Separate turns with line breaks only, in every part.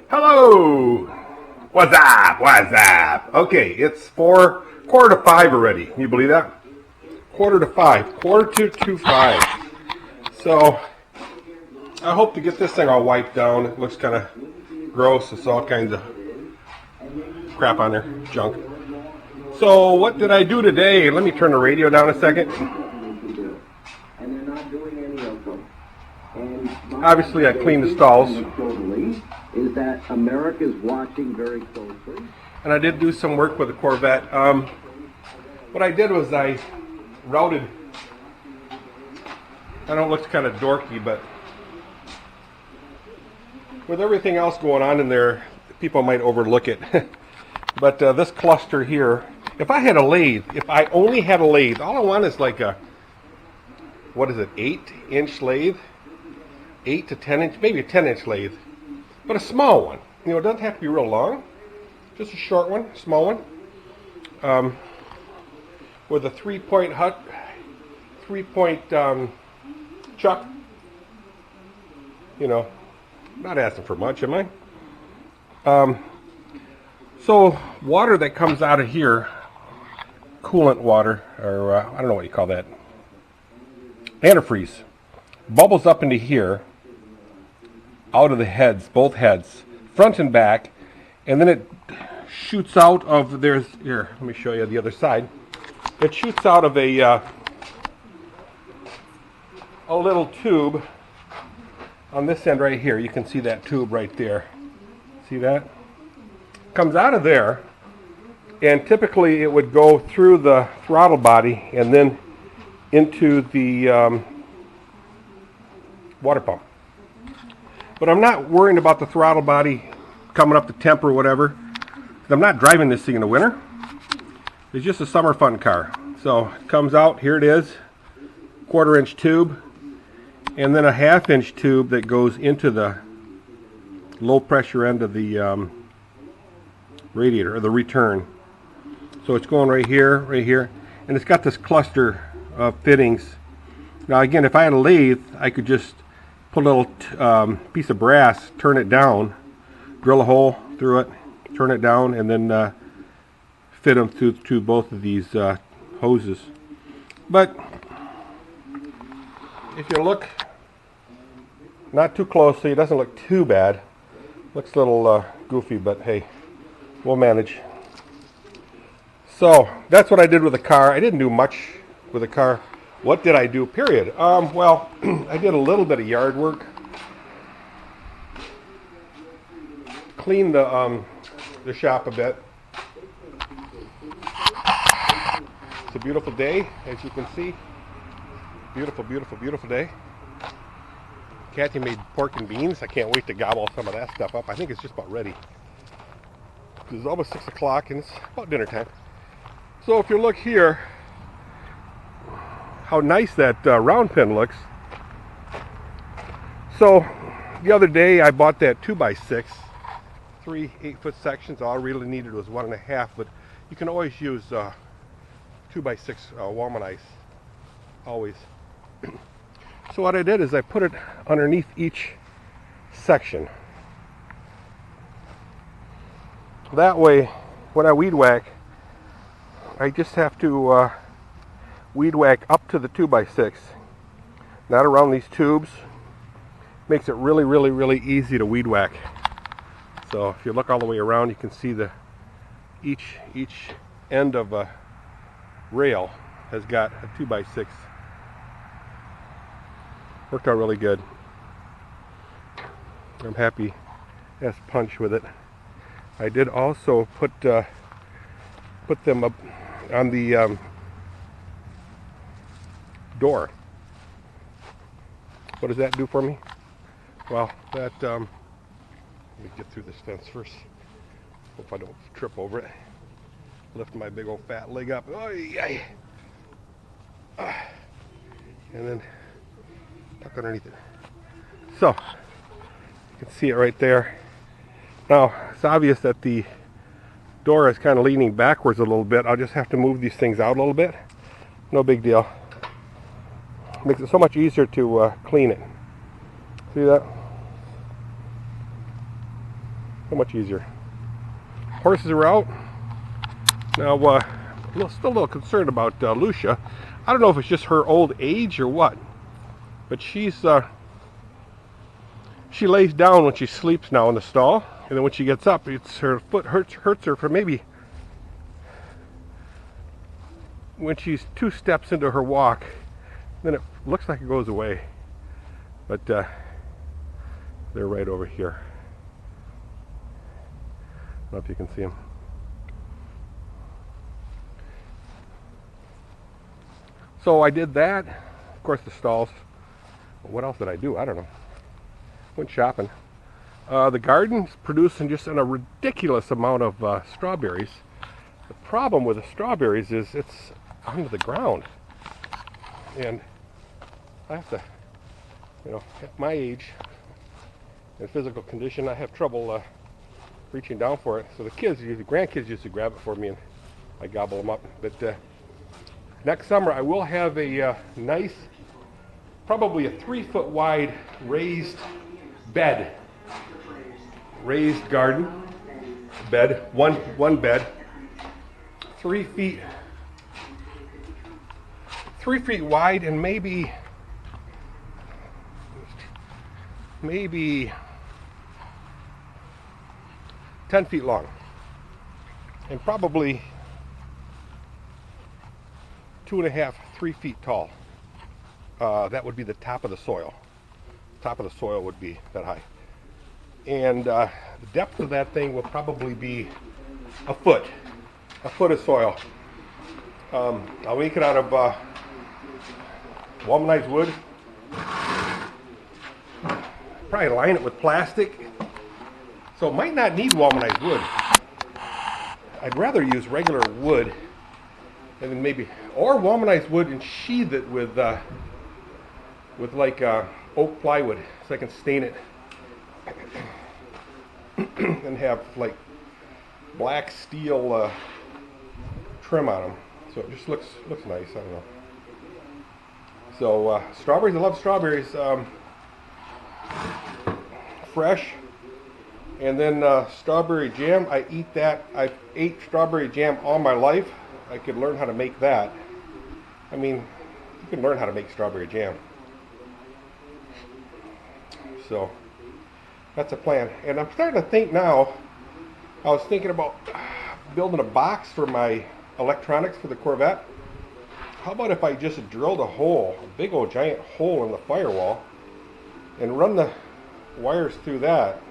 Hello! What's up? What's up? Okay, it's 4:45 already. Can you believe that? 4:45. Quarter to 5. So, I hope to get this thing all wiped down. It looks kind of gross. It's all kinds of crap on there. Junk. So, what did I do today? Let me turn the radio down a second. Obviously, I cleaned the stalls.
Is that America's watching very closely.
And I did do some work with the Corvette. What I did was I routed. I know it looks kind of dorky, but with everything else going on in there, people might overlook it. But this cluster here, if I had a lathe, if I only had a lathe, all I want is like a, what is it, 8-inch lathe? 8 to 10 inch, maybe a 10-inch lathe. But a small one. You know, it doesn't have to be real long. Just a short one, small one. With a 3-point chuck. You know, not asking for much, am I? So, water that comes out of here, coolant water, or I don't know what you call that, antifreeze, bubbles up into here, out of the heads, both heads, front and back, and then it shoots out of, here, let me show you the other side. It shoots out of a little tube on this end right here. You can see that tube right there. See that? Comes out of there, and typically it would go through the throttle body and then into the water pump. But I'm not worrying about the throttle body coming up to temp or whatever. I'm not driving this thing in the winter. It's just a summer fun car. So it comes out, here it is, 1/4-inch tube, and then a 1/2-inch tube that goes into the low pressure end of the radiator, or the return. So it's going right here, and it's got this cluster of fittings. Now again, if I had a lathe, I could just put a little piece of brass, turn it down, drill a hole through it, turn it down, and then fit them to both of these hoses. But if you look not too closely, it doesn't look too bad. Looks a little goofy, but hey, we'll manage. So that's what I did with the car. I didn't do much with the car. What did I do, period? Well, I did a little bit of yard work. Cleaned the shop a bit. It's a beautiful day, as you can see. Beautiful, beautiful, beautiful day. Kathy made pork and beans. I can't wait to gobble some of that stuff up. I think it's just about ready. It's almost 6 o'clock and it's about dinner time. So if you look here, how nice that round pin looks. So the other day I bought that 2x6, 3 8-foot sections. All I really needed was 1.5, but you can always use 2x6 Walmart ice, always. So what I did is I put it underneath each section. That way, when I weed whack, I just have to weed whack up to the 2x6, not around these tubes. Makes it really, really, really easy to weed whack. So if you look all the way around, you can see the each end of a rail has got a 2x6. Worked out really good. I'm happy as punch with it. I did also put them up on the door. What does that do for me? Well, that let me get through this fence first. Hope I don't trip over it. Lift my big old fat leg up. And then tuck underneath it. So you can see it right there. Now it's obvious that the door is kind of leaning backwards a little bit. I'll just have to move these things out a little bit. No big deal. Makes it so much easier to clean it. See that? So much easier. Horses are out. Now, still a little concerned about Lucia. I don't know if it's just her old age or what, but she lays down when she sleeps now in the stall, and then when she gets up, her foot hurts her for maybe when she's 2 steps into her walk. Then it looks like it goes away, but they're right over here. I don't know if you can see them. So I did that. Of course, the stalls. What else did I do? I don't know. Went shopping. The garden's producing just a ridiculous amount of strawberries. The problem with the strawberries is it's under the ground. And I have to, at my age and physical condition, I have trouble reaching down for it. So the grandkids used to grab it for me, and I gobble them up. But next summer I will have a nice, probably a 3-foot wide raised garden bed, one bed, 3 feet wide, and maybe 10 feet long, and probably 2.5, 3 feet tall. That would be the top of the soil. Top of the soil would be that high. And the depth of that thing will probably be a foot of soil. I'll make it out of womanized wood. Probably line it with plastic. So it might not need womanized wood. I'd rather use regular wood, and then or womanized wood and sheathe it with like oak plywood, so I can stain it and have like black steel trim on them, so it just looks nice. I don't know. So strawberries, I love strawberries, fresh, and then strawberry jam. I eat that. I've ate strawberry jam all my life. I could learn how to make that. I mean, you can learn how to make strawberry jam. So that's a plan. And I'm starting to think now, I was thinking about building a box for my electronics for the Corvette. How about if I just drilled a big old giant hole in the firewall, and run the wires through that.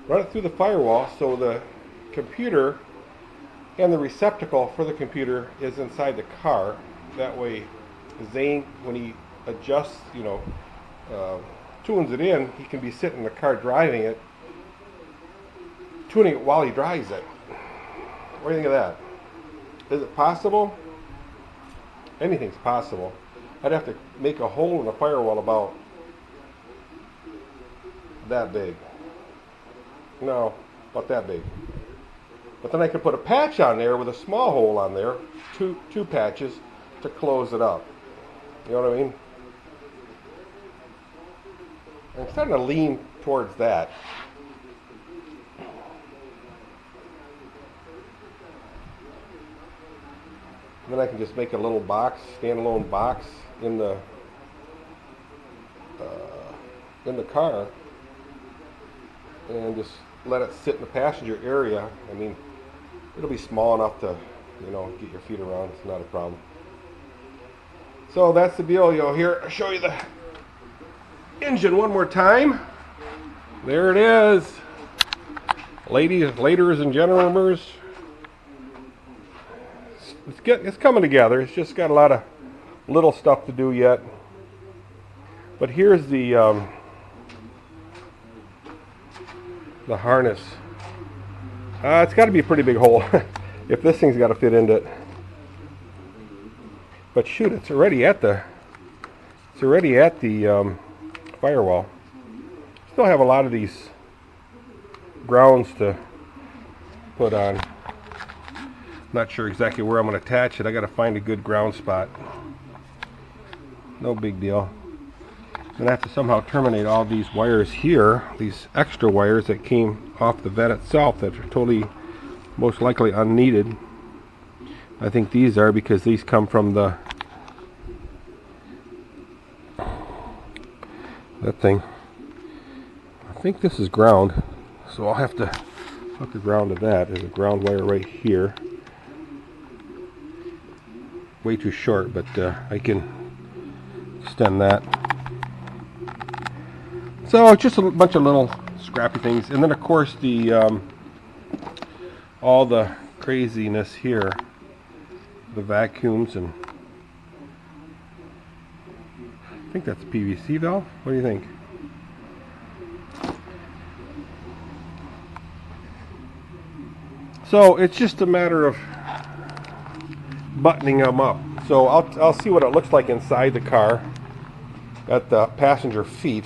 Run it through the firewall so the computer and the receptacle for the computer is inside the car. That way Zane, when he adjusts, tunes it in, he can be sitting in the car driving it, tuning it while he drives it. What do you think of that? Is it possible? Anything's possible. I'd have to make a hole in the firewall about that big. No, about that big. But then I could put a patch on there with a small hole on there, two patches to close it up. You know what I mean? I'm starting to lean towards that. And then I can just make a little box, standalone box in the car, and just let it sit in the passenger area. I mean, it'll be small enough to, get your feet around. It's not a problem. So that's the deal. Here, I'll show you the engine one more time. There it is. Ladies and gentlemen. It's coming together. It's just got a lot of little stuff to do yet. But here's the harness. It's got to be a pretty big hole if this thing's got to fit into it. But shoot, it's already at the firewall. Still have a lot of these grounds to put on. Not sure exactly where I'm going to attach it. I got to find a good ground spot. No big deal. Then I have to somehow terminate all these wires here, these extra wires that came off the vent itself that are totally, most likely unneeded. I think these are, because these come from that thing. I think this is ground, so I'll have to hook the ground to that. There's a ground wire right here. Way too short, but I can extend that. So just a bunch of little scrappy things, and then of course the all the craziness here, the vacuums, and I think that's a PVC valve. What do you think? So it's just a matter of buttoning them up. So I'll see what it looks like inside the car at the passenger feet.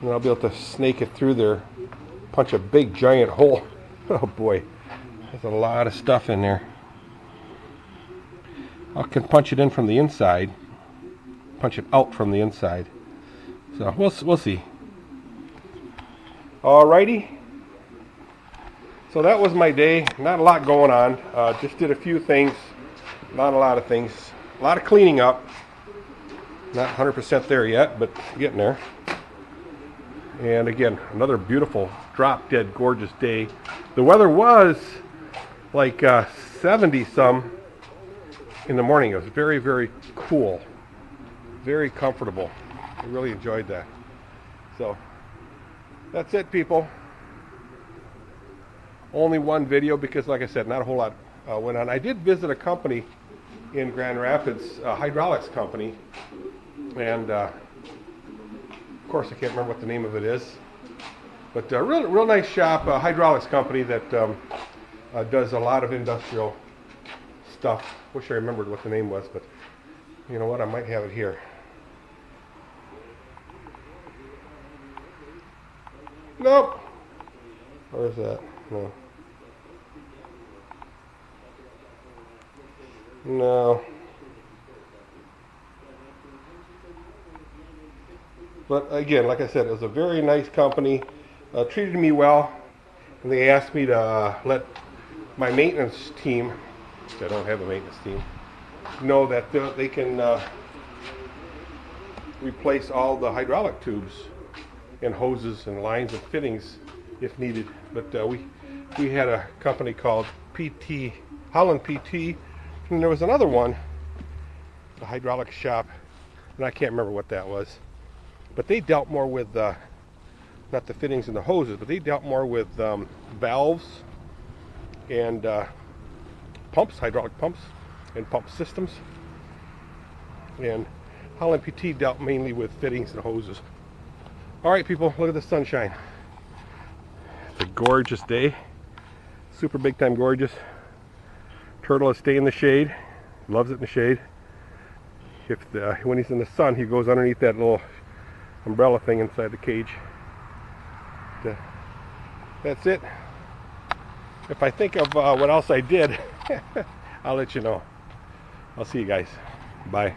And I'll be able to snake it through there, punch a big giant hole. Oh boy, there's a lot of stuff in there. I can punch it in from the inside, punch it out from the inside. So we'll see. Alrighty. So that was my day. Not a lot going on. Just did a few things. Not a lot of things. A lot of cleaning up. Not 100% there yet, but getting there. And again, another beautiful, drop dead gorgeous day. The weather was like 70 some in the morning. It was very, very cool. Very comfortable. I really enjoyed that. So that's it, people. Only one video because, like I said, not a whole lot went on. I did visit a company in Grand Rapids, a hydraulics company, and of course I can't remember what the name of it is, but a real nice shop, a hydraulics company that does a lot of industrial stuff. Wish I remembered what the name was, but you know what, I might have it here. Nope. Where is that? No. No. But again, like I said, it was a very nice company. Treated me well. And they asked me to let my maintenance team, which I don't have a maintenance team, know that they can replace all the hydraulic tubes and hoses and lines and fittings if needed. But we had a company called Holland PT, and there was another one, a hydraulic shop, and I can't remember what that was. But they dealt more with not the fittings and the hoses, but they dealt more with valves and pumps, hydraulic pumps and pump systems. And Holland PT dealt mainly with fittings and hoses. All right, people, look at the sunshine. It's a gorgeous day. Super big time gorgeous. Turtle is staying in the shade. Loves it in the shade. When he's in the sun, he goes underneath that little umbrella thing inside the cage. That's it. If I think of what else I did, I'll let you know. I'll see you guys. Bye.